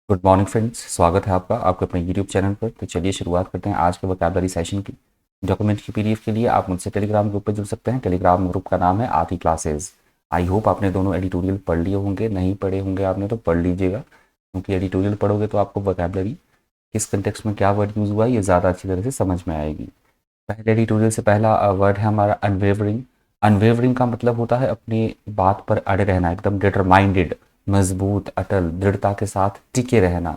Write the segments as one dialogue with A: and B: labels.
A: Good morning friends, स्वागत है आपका आपके अपने यूट्यूब चैनल पर। तो चलिए शुरुआत करते हैं आज के वोकैबुलरी सेशन की। डॉक्यूमेंट की पीडीएफ के लिए आप मुझसे टेलीग्राम ग्रुप पर जुड़ सकते हैं। टेलीग्राम ग्रुप का नाम है आदि क्लासेस। आई होप आपने दोनों एडिटोरियल पढ़ लिए होंगे, नहीं पढ़े होंगे आपने तो पढ़ लीजिएगा, क्योंकि एडिटोरियल पढ़ोगे तो आपको वोकैबुलरी किस कंटेक्स्ट में क्या वर्ड यूज़ हुआ है ये ज़्यादा अच्छी तरह से समझ में आएगी। पहले एडिटोरियल से पहला वर्ड है हमारा अनवेवरिंग। अनवेवरिंग का मतलब होता है अपनी बात पर अड़े रहना, एकदम डिटरमाइंडेड, मजबूत, अटल, दृढ़ता के साथ टिके रहना,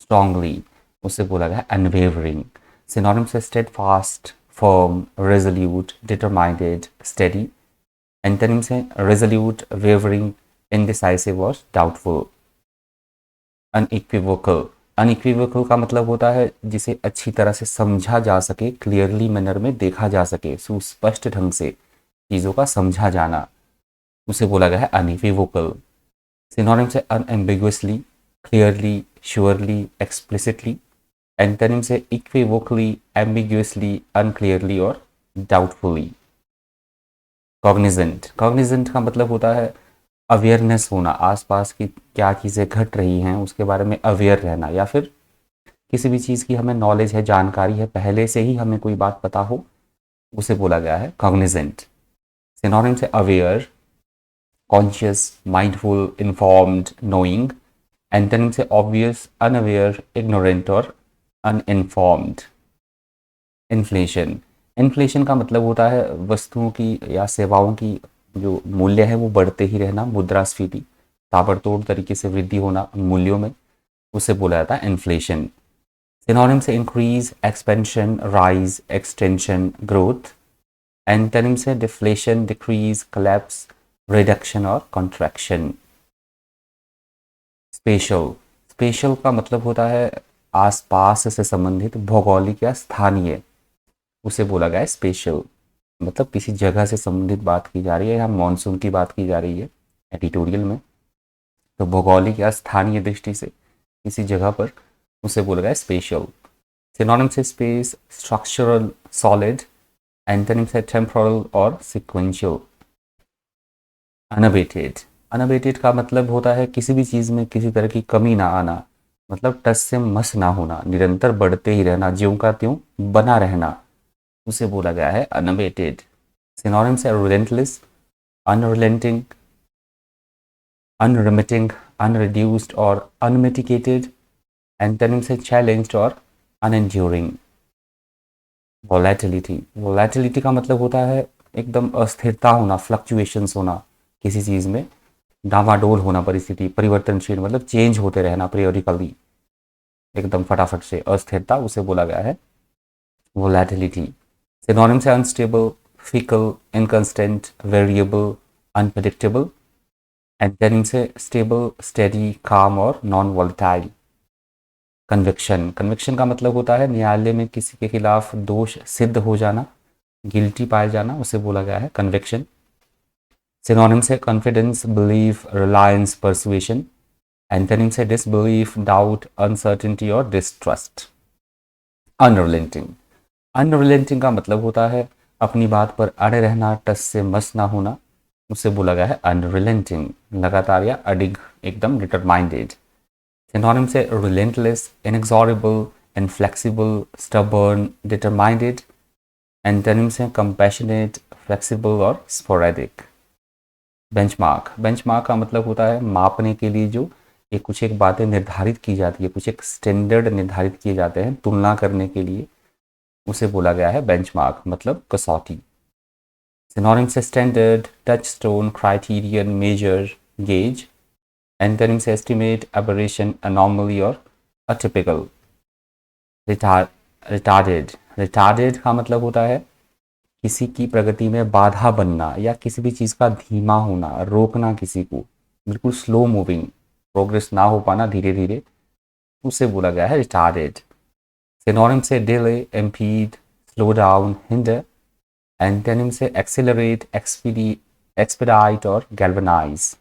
A: स्ट्रांगली, उसे बोला गया है अनवेवरिंग। सिनोनिम से steadfast, firm, resolute, determined, steady. Antonym से रेजोल्यूट, वेवरिंग, इनडिसाइसिव और डाउटफुल। अनइक्विवोकल। अनइक्विवोकल का मतलब होता है जिसे अच्छी तरह से समझा जा सके, क्लियरली मैनर में देखा जा सके, सुस्पष्ट ढंग से चीज़ों का समझा जाना, उसे बोला गया है अनइक्विवोकल। सिनोनिम से अनएम्बिगुअसली, क्लियरली, श्योरली, एक्सप्लिसिटली। एंटोनिम से इक्विवोकली, एम्बिगुअसली, अनक्लियरली और डाउटफुली। कॉग्निजेंट। कॉग्निजेंट का मतलब होता है अवेयरनेस होना, आसपास की क्या चीज़ें घट रही हैं उसके बारे में अवेयर रहना, या फिर किसी भी चीज़ की हमें नॉलेज है, जानकारी है, पहले से ही हमें कोई बात पता हो, उसे बोला गया है कॉग्निजेंट। सिनोनिम से aware, conscious, mindful, informed, knowing. Antonym से ऑब्वियस, अनअवेयर, इग्नोरेंट और अनइन्फॉर्म्ड। इन्फ्लेशन। इन्फ्लेशन का मतलब होता है वस्तुओं की या सेवाओं की जो मूल्य है वो बढ़ते ही रहना, मुद्रास्फीति, ताबड़तोड़ तरीके से वृद्धि होना मूल्यों में, उसे बोला जाता है इन्फ्लेशन। सिनोनिम से increase, expansion, rise, extension, growth. Antonym से डिफ्लेशन, डिक्रीज, कोलैप्स, रिडक्शन और कॉन्ट्रैक्शन। स्पेशल। स्पेशल का मतलब होता है आसपास से संबंधित, भौगोलिक या स्थानीय, उसे बोला गया है स्पेशल। मतलब किसी जगह से संबंधित बात की जा रही है, यहाँ मानसून की बात की जा रही है एडिटोरियल में, तो भौगोलिक या स्थानीय दृष्टि से किसी जगह पर, उसे बोला गया है स्पेशल। सिनोनिम से स्पेस, स्ट्रक्चरल, सॉलिड। एंटोनिम से टेम्पोरल और सिक्वेंशियल। अनअबेटेड। अनअबेटेड का मतलब होता है किसी भी चीज़ में किसी तरह की कमी ना आना, मतलब टस से मस ना होना, निरंतर बढ़ते ही रहना, ज्यों का त्यों बना रहना, उसे बोला गया है अनअबेटेड। सिनोनिम से रिलेंटलेस, अनरिलेंटिंग, अनरिमिटिंग, अनरिड्यूस्ड और अनमिटिगेटेड। एंटोनिम से चैलेंज्ड और अनएंड्यूरिंग। वोलेटिलिटी। वोलेटिलिटी का मतलब होता है एकदम अस्थिरता होना, फ्लक्चुएशंस होना, किसी चीज़ में डावाडोल होना, परिस्थिति परिवर्तनशील, मतलब चेंज होते रहना पीरियडिकली, एकदम फटाफट से अस्थिरता, उसे बोला गया है वोलेटिलिटी। सिनोनिम से unstable, fickle, inconstant, variable, unpredictable. Antonym से स्टेबल, स्टेडी, काम और नॉन वोलेटाइल। कन्विक्शन। कन्विक्शन का मतलब होता है न्यायालय में किसी के खिलाफ दोष सिद्ध हो जाना, गिल्टी पाया जाना, उसे बोला गया है कन्विक्शन। सिनोनिम से confidence, belief, Reliance, persuasion. Antonym से डिसबिलीफ, डाउट, अनसर्टेनिटी और डिस्ट्रस्ट। अनरिलेंटिंग। अनरिलेंटिंग का मतलब होता है अपनी बात पर अड़े रहना, टस से मस ना होना, उसे बोला गया है अनरिलेंटिंग, लगातार या अडिग, एकदम डिटरमाइंडेड। सिनोनिम से रिलेंटलेस, इनएक्सॉरेबल, इनफ्लेक्सिबल, स्टबर्न, डिटरमाइंडेड। एंटोनिम से कंपैशनेट, फ्लेक्सिबल और स्पोरेडिक। बेंचमार्क। बेंचमार्क का मतलब होता है मापने के लिए जो एक कुछ एक बातें निर्धारित की जाती है, कुछ एक स्टैंडर्ड निर्धारित किए जाते हैं तुलना करने के लिए, उसे बोला गया है बेंचमार्क, मतलब कसौटी। सिनोनिम से standard, touchstone, criterion, measure, gauge. Antonym से एस्टिमेट, एबरेशन, अनोमली और अटिपिकल। रिटार्डेड। रिटार्डेड का मतलब होता है किसी की प्रगति में बाधा बनना या किसी भी चीज़ का धीमा होना, रोकना किसी को, बिल्कुल स्लो मूविंग, प्रोग्रेस ना हो पाना, धीरे धीरे, उसे बोला गया है रिटार्डेड। सिनोनिम से delay, impede, slow down, hinder. Antonym से एक्सेलरेट, एक्सपीडाइट और गैल्वेनाइज।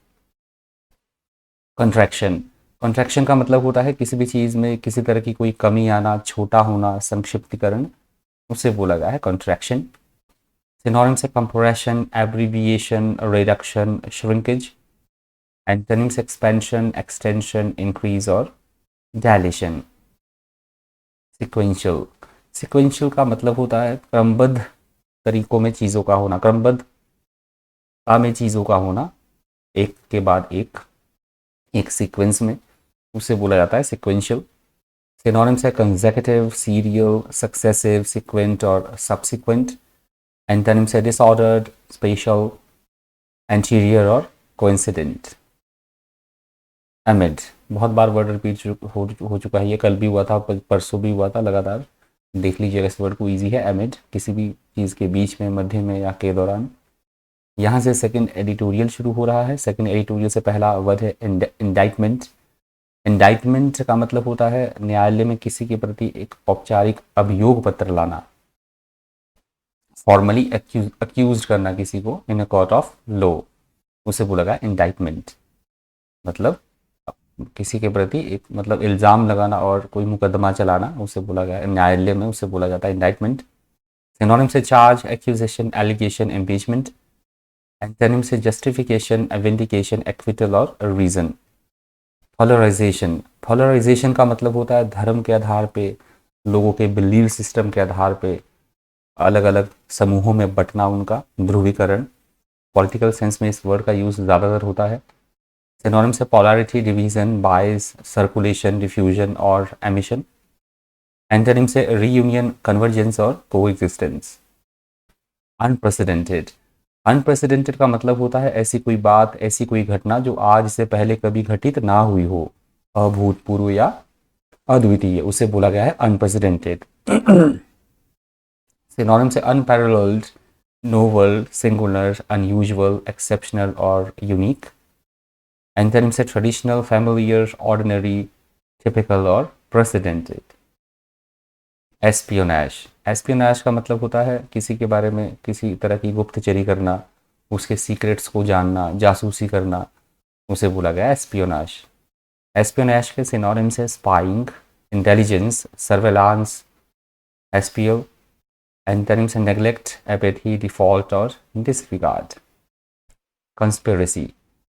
A: कंट्रैक्शन। कंट्रैक्शन का मतलब होता है किसी भी चीज़ में किसी तरह की कोई कमी आना, छोटा होना, संक्षिप्तीकरण, उसे बोला गया है कंट्रैक्शन। सिनोनिम से compression, abbreviation, reduction, shrinkage. Antonyms expansion, extension, increase और डायलेशन। सिक्वेंशियल, सिक्वेंशियल का मतलब होता है क्रमबद्ध तरीकों में चीज़ों का होना, क्रमबद्धता में चीज़ों का होना, एक के बाद एक सीक्वेंस में, उसे बोला जाता है सिक्वेंशियल। सिनोनिम्स है कंसेक्यूटिव, सीरियल, सक्सेसिव, सिक्वेंट और सब्सिक्वेंट। एंटोनिम्स है डिसऑर्डर्ड, स्पेशल, एंटीरियर और कोइंसिडेंट। एमिड, बहुत बार वर्ड रिपीट हो चुका है, ये कल भी हुआ था, परसों भी हुआ था, लगातार देख लीजिएगा इस वर्ड को, इजी है। एमिड, किसी भी चीज़ के बीच में, मध्य में या के दौरान। यहाँ से सेकंड एडिटोरियल शुरू हो रहा है। सेकंड एडिटोरियल से पहला वर्ड है इंडाइटमेंट। इंडाइटमेंट का मतलब होता है न्यायालय में किसी के प्रति एक औपचारिक अभियोग पत्र लाना, फॉर्मली अक्यूज करना किसी को इन अ कोर्ट ऑफ लॉ, उसे बोला गया इंडाइटमेंट। मतलब किसी के प्रति एक मतलब इल्ज़ाम लगाना और कोई मुकदमा चलाना, उसे बोला गया न्यायालय में, उसे बोला जाता है इंडाइटमेंट। सिनोनिम से charge, accusation, allegation, impeachment. Antonym से जस्टिफिकेशन, विंडिकेशन, एक्विटल और रीज़न। पोलराइजेशन, पोलराइजेशन का मतलब होता है धर्म के आधार पे, लोगों के बिलीव सिस्टम के आधार पे अलग अलग समूहों में बंटना, उनका ध्रुवीकरण। पॉलिटिकल सेंस में इस वर्ड का यूज़ ज़्यादातर होता है। सिनोनिम से पोलैरिटी, डिवीजन, बायस, सर्कुलेशन, डिफ्यूजन और एमिशन। एंटोनिम से रीयूनियन, कन्वर्जेंस और कोएग्जिस्टेंस। अनप्रेसिडेंटेड, अनप्रेसिडेंटेड का मतलब होता है ऐसी कोई बात, ऐसी कोई घटना जो आज से पहले कभी घटित ना हुई हो, अभूतपूर्व या अद्वितीय, उसे बोला गया है अनप्रेसिडेंटेड। सिनोनिम से unparalleled, novel, singular, unusual, exceptional और यूनिक। एंटोनिम से ट्रेडिशनल, फैमिलियर, ऑर्डिनरी, टिपिकल और प्रेसिडेंटेड। एस्पियोनेज, एस्पियोनेज का मतलब होता है किसी के बारे में किसी तरह की गुप्तचरी करना, उसके सीक्रेट्स को जानना, जासूसी करना, उसे बोला गया एस्पियोनेज। एस्पियोनेज के सिनोनिम्स है spying, intelligence, surveillance, SPO. Antonyms है नेग्लेक्ट, एपेथी, डिफॉल्ट और डिसरिगार्ड। कंस्पिरेसी,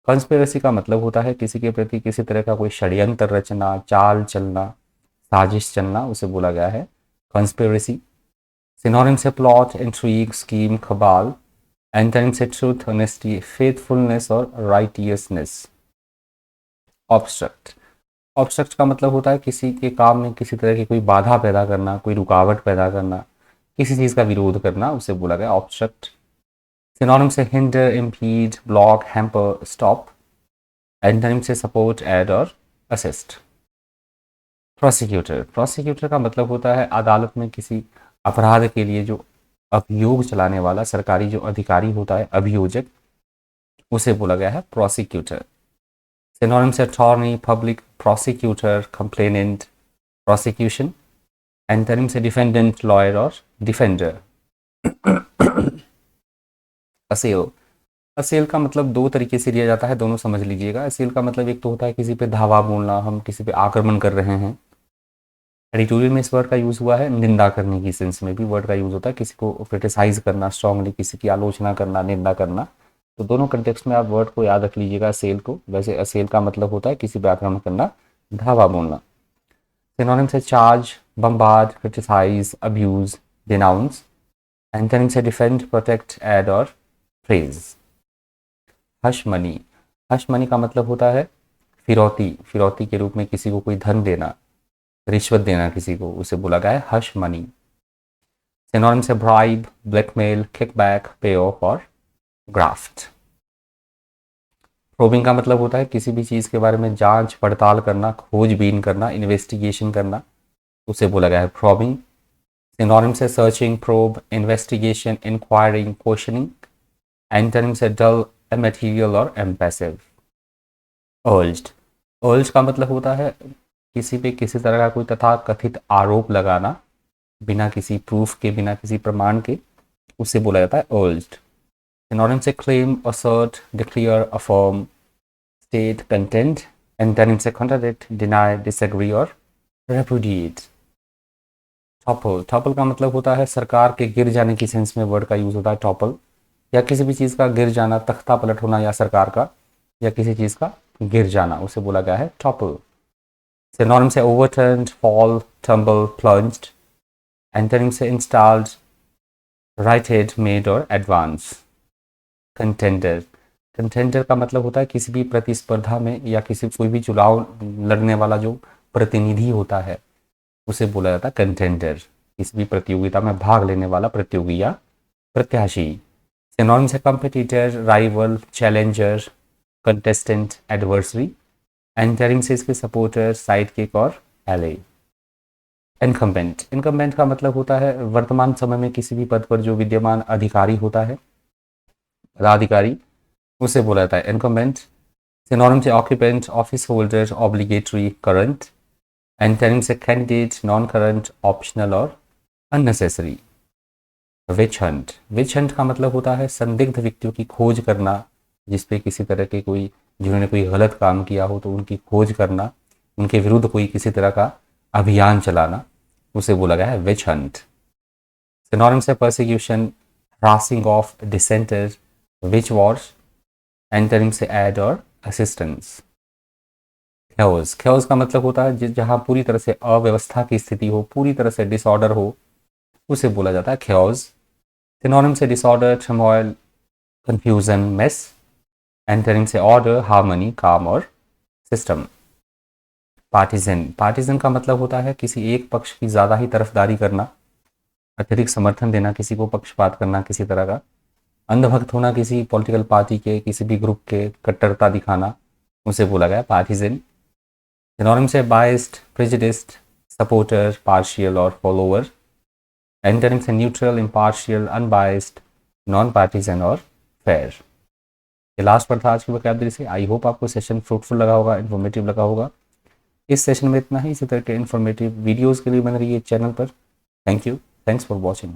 A: कंस्पिरेसी का मतलब होता है किसी के प्रति किसी तरह का कोई षड्यंत्र रचना, चाल चलना, साजिश चलना, उसे बोला गया है कंस्पिरेसी। सिनोनिम्स है प्लॉट, इंट्रीग, स्कीम, खबाल। एंटोनिम्स है ट्रूथ, ऑनेस्टी, फेथफुलनेस और राइटियसनेस। ऑब्स्ट्रक्ट, ऑब्स्ट्रक्ट का मतलब होता है किसी के काम में किसी तरह की कोई बाधा पैदा करना, कोई रुकावट पैदा करना, किसी चीज़ का विरोध करना, उसे बोला गया ऑब्स्ट्रक्ट। सिनोनिम से hinder, impede, block, hamper, stop. Antonym से सपोर्ट, ऐड और असिस्ट। प्रोसिक्यूटर, प्रोसिक्यूटर का मतलब होता है अदालत में किसी अपराध के लिए जो अभियोग चलाने वाला सरकारी जो अधिकारी होता है, अभियोजक, उसे बोला गया है प्रोसिक्यूटर। सिनोनिम्स है attorney, public prosecutor, complainant, prosecution. Antonym से डिफेंडेंट, लॉयर और डिफेंडर। असेल, असेल का मतलब दो तरीके से लिया जाता है, दोनों समझ लीजिएगा। असेल का मतलब एक तो होता है किसी पे धावा बोलना, हम किसी पे आक्रमण कर रहे हैं। एडिटोरियल में इस वर्ड का यूज़ हुआ है निंदा करने की सेंस में भी वर्ड का यूज़ होता है, किसी को क्रिटिसाइज करना, स्ट्रांगली किसी की आलोचना करना, निंदा करना। तो दोनों कंटेक्स्ट में आप वर्ड को याद रख लीजिएगा असेल को। वैसे असेल का मतलब होता है किसी पे आक्रमण करना, धावा बोलना। सिनोनिम से charge, bombard, criticise, abuse, denounce. Antonym से डिफेंड, प्रोटेक्ट, ऐड और praise. Hush money, hush money का मतलब होता है फिरौती, फिरौती के रूप में किसी को कोई धन देना, रिश्वत देना किसी को, उसे बोला गया है हश मनी। सिनोनिम से ब्राइब, ब्लैकमेल, किकबैक, पे ऑफ और ग्राफ्ट। प्रोबिंग का मतलब होता है किसी भी चीज़ के बारे में जांच पड़ताल करना, खोजबीन करना, इन्वेस्टिगेशन करना, उसे बोला गया है प्रोबिंग। सिनोनिम से searching, probe, investigation, enquiring, questioning. Antonym से डल, इमैटेरियल और एम्पैसिव। अर्ज्ड, अर्ज का मतलब होता है किसी पे किसी तरह का कोई तथा कथित आरोप लगाना, बिना किसी प्रूफ के, बिना किसी प्रमाण के, उसे बोला जाता है अर्ज्ड। सिनोनिम से claim, assert, declare, affirm, state, content. Antonym से कॉन्ट्राडिक्ट, डिनाई, डिसएग्री और रेपुडिएट। टॉपल, टॉपल का मतलब होता है सरकार के गिर जाने की सेंस में वर्ड का यूज़ होता है टॉपल, या किसी भी चीज़ का गिर जाना, तख्ता पलट होना, या सरकार का या किसी चीज़ का गिर जाना, उसे बोला गया है टॉपल। सिनोनिम से ओवरटर्न्ड, फॉल, टम्बल, प्लंज्ड। एंटोनिम से इंस्टॉल्ड, राइटेड, मेड और एडवांस। कंटेंडर, कंटेंडर का मतलब होता है किसी भी प्रतिस्पर्धा में या किसी कोई भी चुनाव लड़ने वाला जो प्रतिनिधि होता है उसे बोला जाता है कंटेंडर। किसी भी प्रतियोगिता में भाग लेने वाला प्रतियोगी या प्रत्याशी। सिनोनिम से competitor, rival, challenger, contestant, adversary. Interim से इसके सपोर्टर, साइड किक और एले। इनकम्बेंट, इनकम्बेंट का मतलब होता है वर्तमान समय में किसी भी पद पर जो विद्यमान अधिकारी होता है, पदाधिकारी, उसे बोला जाता है इनकम्बेंट। सिनोनिम से occupant, office holder, obligatory, current. Interim से कैंडिडेट, नॉन करंट, ऑप्शनल और unnecessary. Witch hunt, witch hunt का मतलब होता है संदिग्ध व्यक्तियों की खोज करना, जिसपे किसी तरह के कोई, जिन्होंने कोई गलत काम किया हो तो उनकी खोज करना, उनके विरुद्ध कोई किसी तरह का अभियान चलाना, उसे बोला गया है विच हंट। सिनोनिम से persecution, harassing of dissenter, witch wars. Antonym से एड और असिस्टेंस। ख्याओस, ख्याओस का मतलब होता है जहाँ पूरी तरह से अव्यवस्था की स्थिति हो, पूरी तरह से डिसऑर्डर हो, उसे बोला जाता है ख्याओस। सिनोनिम से disorder, turmoil, confusion, mess. Interim से ऑर्डर, हार्मनी, काम और सिस्टम। पार्टीजन, पार्टीजन का मतलब होता है किसी एक पक्ष की ज़्यादा ही तरफदारी करना, अत्यधिक समर्थन देना, किसी को पक्षपात करना किसी तरह का, अंधभक्त होना किसी पॉलिटिकल पार्टी के, किसी भी ग्रुप के, कट्टरता दिखाना, उसे बोला गया पार्टीजन। सिनोनिम से बाइस्ड, प्रेजुडिस्ड, सपोर्टर, पार्शियल और फॉलोअर। एंटरिम से neutral, impartial, unbiased, non partisan और फेयर। ये लास्ट पर था आज की वोकैबुलरी से। आई होप आपको सेशन फ्रूटफुल लगा होगा, इन्फॉर्मेटिव लगा होगा। इस सेशन में इतना ही। इसी तरह के इन्फॉर्मेटिव वीडियोज़ के लिए बन रही है चैनल पर। Thank you, thanks for watching.